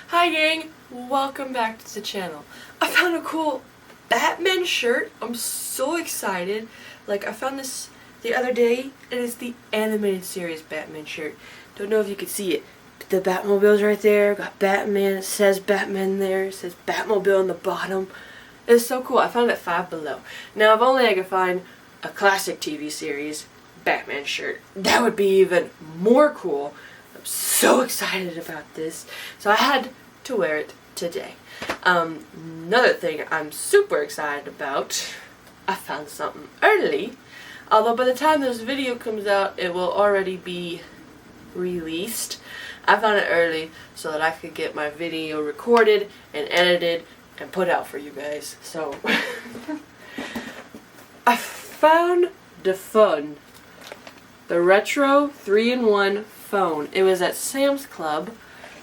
Hi gang, welcome back to the channel. I found a cool Batman shirt. I'm so excited. Like, I found this the other day and it's the animated series Batman shirt. Don't know if you can see it, but the Batmobile's right there. Got Batman, it says Batman there, it says Batmobile on the bottom. It's so cool. I found it at Five Below. Now if only I could find a classic TV series Batman shirt, that would be even more cool. I'm so excited about this. So I had to wear it today. Another thing I'm super excited about, I found something early. Although by the time this video comes out, it will already be released. I found it early so that I could get my video recorded and edited and put out for you guys. So I found the retro 3-in-1 phone. It was at Sam's Club.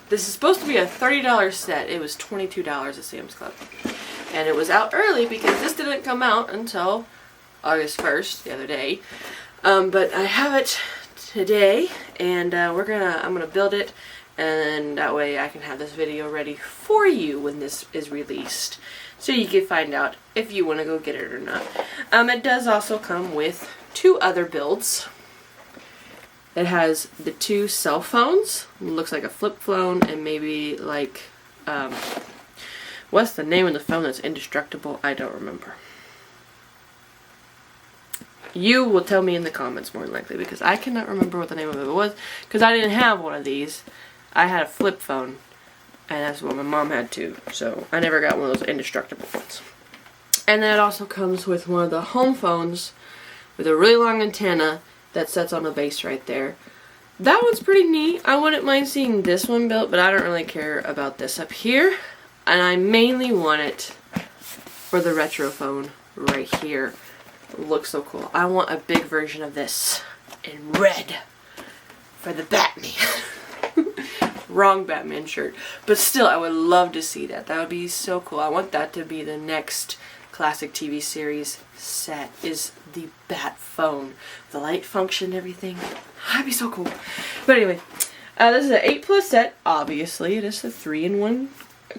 This is supposed to be a $30 set. It was $22 at Sam's Club. And it was out early because this didn't come out until August 1st, the other day. But I have it today, and I'm gonna build it, and that way I can have this video ready for you when this is released, so you can find out if you want to go get it or not. It does also come with two other builds. It has the two cell phones. It looks like a flip phone, and maybe like what's the name of the phone that's indestructible? I don't remember. You will tell me in the comments more than likely, because I cannot remember what the name of it was, because I didn't have one of these. I had a flip phone, and that's what my mom had too, so I never got one of those indestructible ones. And then it also comes with one of the home phones with a really long antenna that sits on a base right there. That one's pretty neat. I wouldn't mind seeing this one built, but I don't really care about this up here. And I mainly want it for the retro phone right here. It looks so cool. I want a big version of this in red for the Batman. Wrong Batman shirt. But still, I would love to see that. That would be so cool. I want that to be the next classic TV series set, is the Bat phone. The light function and everything. That'd be so cool. But anyway, this is an 8+ set. Obviously, it is the 3-in-1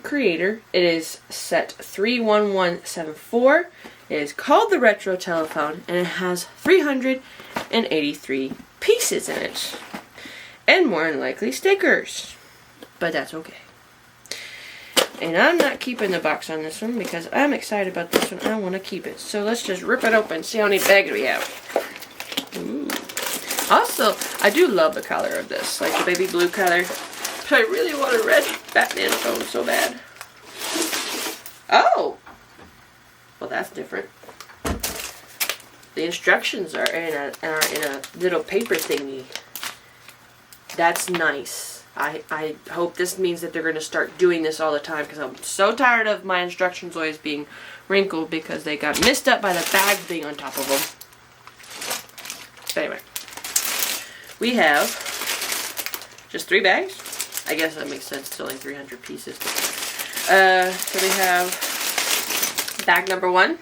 creator. It is set 31174. It is called the Retro Telephone, and it has 383 pieces in it. And more than likely stickers. But that's okay. And I'm not keeping the box on this one because I'm excited about this one. I want to keep it. So let's just rip it open and see how many bags we have. Ooh. Also, I do love the color of this. Like the baby blue color. But I really want a red Batman phone so bad. Oh! Well, that's different. The instructions are in a little paper thingy. That's nice. I hope this means that they're going to start doing this all the time, because I'm so tired of my instructions always being wrinkled because they got messed up by the bag being on top of them. But anyway, we have just 3 bags. I guess that makes sense. It's only 300 pieces. So we have bag number 1.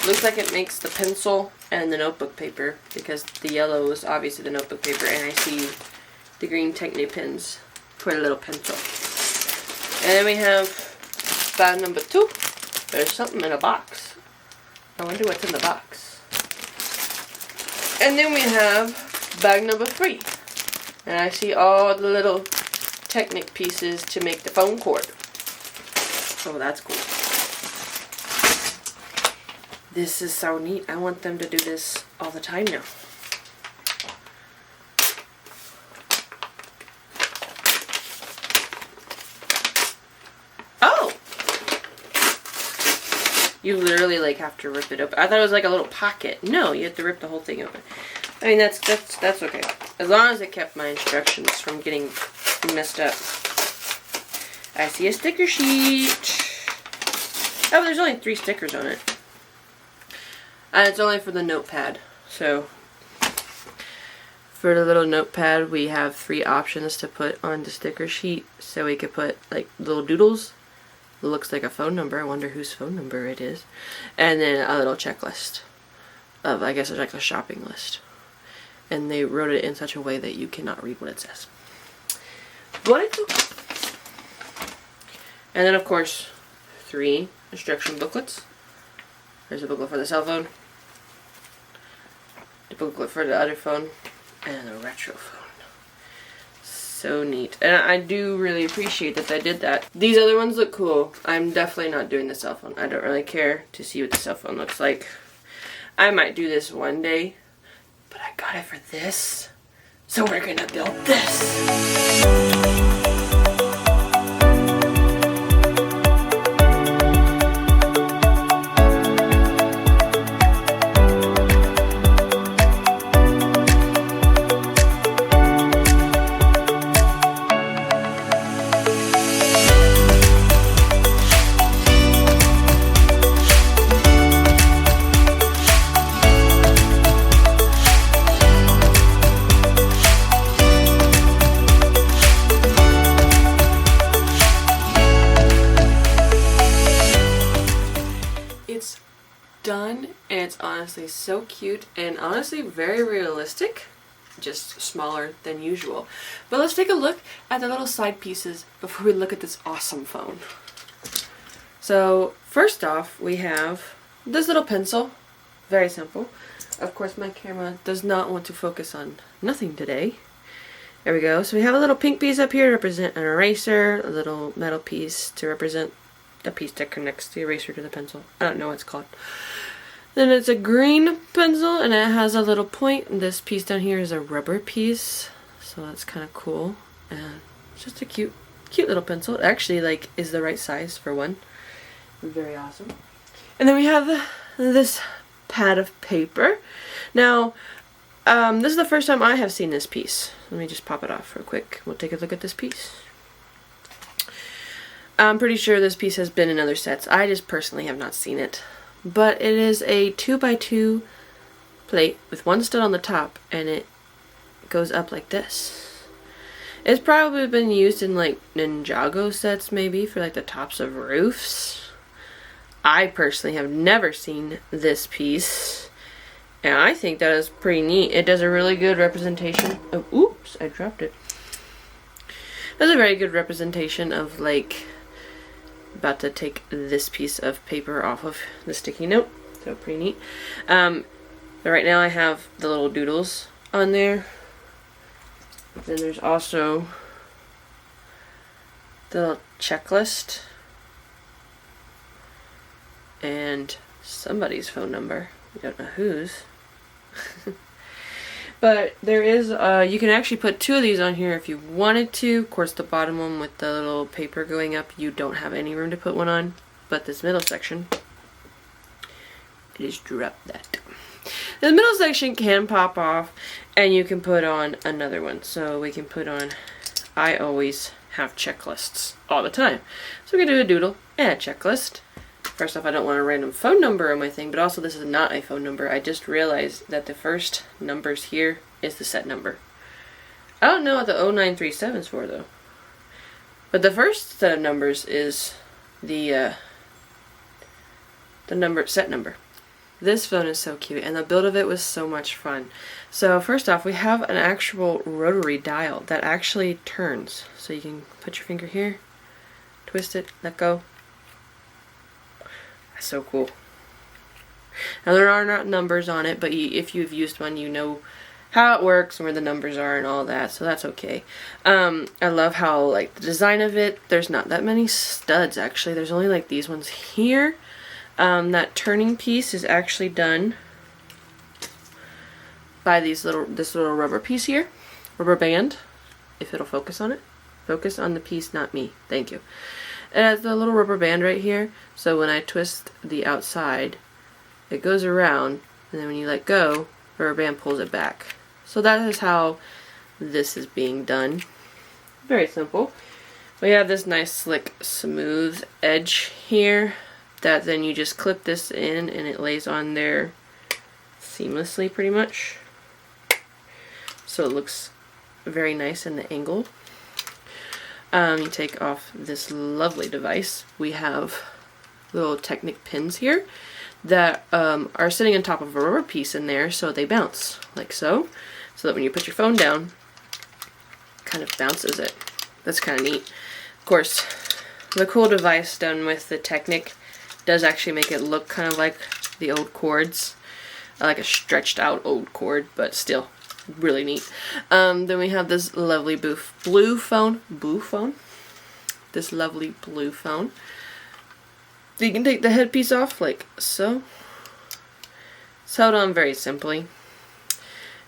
Looks like it makes the pencil and the notebook paper, because the yellow is obviously the notebook paper, and I see the green Technic pins for the little pencil. And then we have bag number 2. There's something in a box. I wonder what's in the box. And then we have bag number 3. And I see all the little Technic pieces to make the phone cord. So that's cool. This is so neat. I want them to do this all the time now. Oh! You literally like have to rip it open. I thought it was like a little pocket. No, you have to rip the whole thing open. I mean, that's okay. As long as it kept my instructions from getting messed up. I see a sticker sheet. Oh, there's only 3 stickers on it. And it's only for the notepad. So, for the little notepad, we have 3 options to put on the sticker sheet. So we could put like little doodles. It looks like a phone number. I wonder whose phone number it is. And then a little checklist of, I guess it's like a shopping list. And they wrote it in such a way that you cannot read what it says. But it's okay. And then of course 3 instruction booklets. There's a booklet for the cell phone, the booklet for the other phone, and the retro phone. So neat. And I do really appreciate that they did that. These other ones look cool. I'm definitely not doing the cell phone. I don't really care to see what the cell phone looks like. I might do this one day, but I got it for this. So we're gonna build this. Done, and it's honestly so cute and honestly very realistic, just smaller than usual. But let's take a look at the little side pieces before we look at this awesome phone. So first off, we have this little pencil, very simple. Of course my camera does not want to focus on nothing today. There we go. So we have a little pink piece up here to represent an eraser, a little metal piece to represent the piece that connects the eraser to the pencil. I don't know what it's called. Then it's a green pencil and it has a little point. This piece down here is a rubber piece, so that's kind of cool. And it's just a cute little pencil. It actually is the right size for one. Very awesome. And then we have this pad of paper. Now, this is the first time I have seen this piece. Let me just pop it off real quick. We'll take a look at this piece. I'm pretty sure this piece has been in other sets. I just personally have not seen it. But it is a 2x2 plate with one stud on the top, and it goes up like this. It's probably been used in like Ninjago sets maybe for like the tops of roofs. I personally have never seen this piece, and I think that is pretty neat. It does a really good representation of, oops, I dropped it. That's a very good representation of like, about to take this piece of paper off of the sticky note, so pretty neat. But right now I have the little doodles on there. Then there's also the little checklist and somebody's phone number. We don't know whose. But there is, you can actually put 2 of these on here if you wanted to. Of course, the bottom one with the little paper going up, you don't have any room to put one on. But this middle section, it is dropped that. The middle section can pop off, and you can put on another one. So we can put on, I always have checklists all the time. So we can do a doodle and a checklist. First off, I don't want a random phone number on my thing, but also this is not a phone number. I just realized that the first numbers here is the set number. I don't know what the 0937 is for though. But the first set of numbers is the set number. This phone is so cute, and the build of it was so much fun. So first off, we have an actual rotary dial that actually turns. So you can put your finger here, twist it, let go. So cool. Now there are not numbers on it, but if you've used one, you know how it works and where the numbers are and all that, so that's okay. I love how like the design of it, there's not that many studs actually. There's only like these ones here. That turning piece is actually done by this little rubber piece here. Rubber band, if it'll focus on it. Focus on the piece, not me. Thank you. It has the little rubber band right here, so when I twist the outside, it goes around, and then when you let go, the rubber band pulls it back. So that is how this is being done. Very simple. We have this nice slick smooth edge here that then you just clip this in and it lays on there seamlessly pretty much. So it looks very nice in the angle. You take off this lovely device. We have little Technic pins here that are sitting on top of a rubber piece in there, so they bounce like so. So that when you put your phone down, it kind of bounces it. That's kind of neat. Of course, the cool device done with the Technic does actually make it look kind of like the old cords. Like a stretched out old cord, but still really neat. Then we have this lovely blue phone. This lovely blue phone. So you can take the headpiece off like so. It's held on very simply.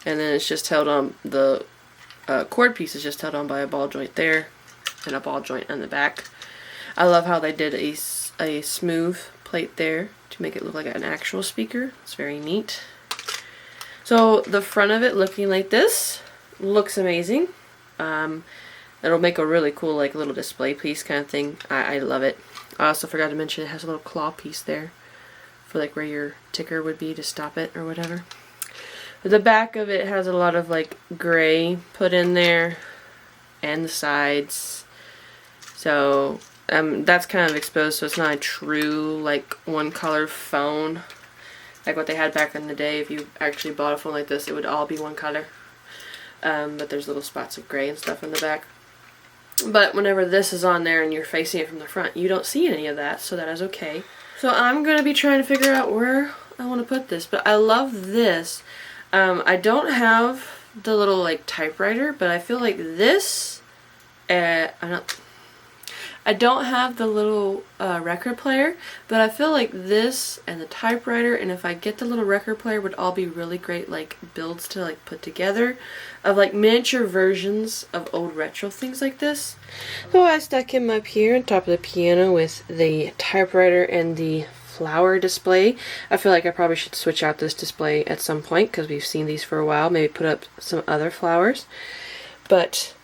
And then it's just held on, the cord piece is just held on by a ball joint there and a ball joint on the back. I love how they did a smooth plate there to make it look like an actual speaker. It's very neat. So the front of it looking like this looks amazing. It'll make a really cool like little display piece kind of thing. I love it. I also forgot to mention it has a little claw piece there for like where your ticker would be to stop it or whatever. The back of it has a lot of like gray put in there and the sides. So that's kind of exposed, so it's not a true like one color phone like what they had back in the day. If you actually bought a phone like this, it would all be one color. But there's little spots of gray and stuff in the back. But whenever this is on there and you're facing it from the front, you don't see any of that, so that is okay. So I'm going to be trying to figure out where I want to put this, but I love this. I don't have the little like typewriter, but I feel like this, I don't have the little record player, but I feel like this and the typewriter, and if I get the little record player, would all be really great like builds to like put together of like miniature versions of old retro things like this. So I stuck him up here on top of the piano with the typewriter and the flower display. I feel like I probably should switch out this display at some point because we've seen these for a while. Maybe put up some other flowers. But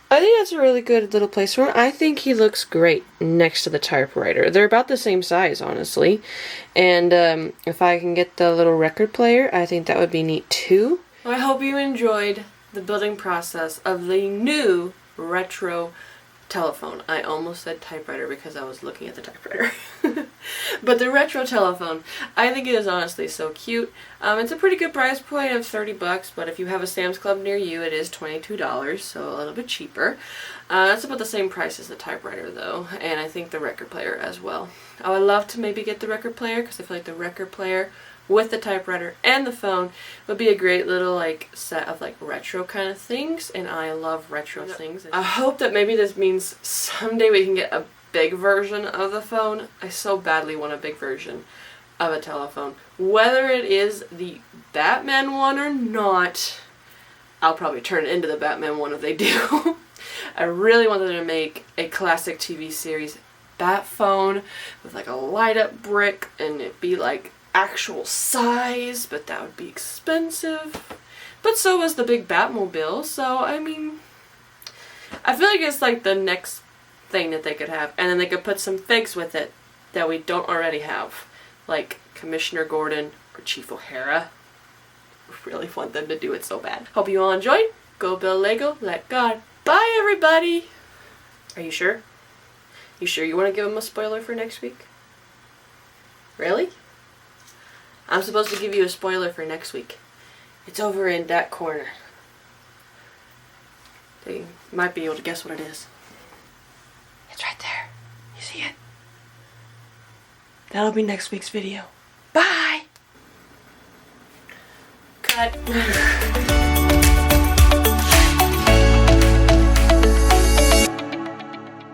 I think that's a really good little place for him. I think he looks great next to the typewriter. They're about the same size, honestly. And if I can get the little record player, I think that would be neat too. I hope you enjoyed the building process of the new retro telephone. I almost said typewriter because I was looking at the typewriter. But the retro telephone, I think it is honestly so cute. It's a pretty good price point of 30 bucks, but if you have a Sam's Club near you, it is $22, so a little bit cheaper. That's about the same price as the typewriter though, and I think the record player as well. I would love to maybe get the record player because I feel like the record player with the typewriter and the phone would be a great little like set of like retro kind of things, and I love retro things. I hope that maybe this means someday we can get a big version of the phone. I so badly want a big version of a telephone. Whether it is the Batman one or not, I'll probably turn it into the Batman one if they do. I really want them to make a classic TV series Bat phone with like a light up brick and it be like actual size, but that would be expensive. But so was the big Batmobile, so I mean, I feel like it's like the next thing that they could have, and then they could put some figs with it that we don't already have, like Commissioner Gordon or Chief O'Hara. I really want them to do it so bad. Hope you all enjoyed. Go build Lego, let God. Bye everybody! Are you sure? You sure you want to give them a spoiler for next week? Really? I'm supposed to give you a spoiler for next week. It's over in that corner. You might be able to guess what it is. It's right there. You see it? That'll be next week's video. Bye! Cut.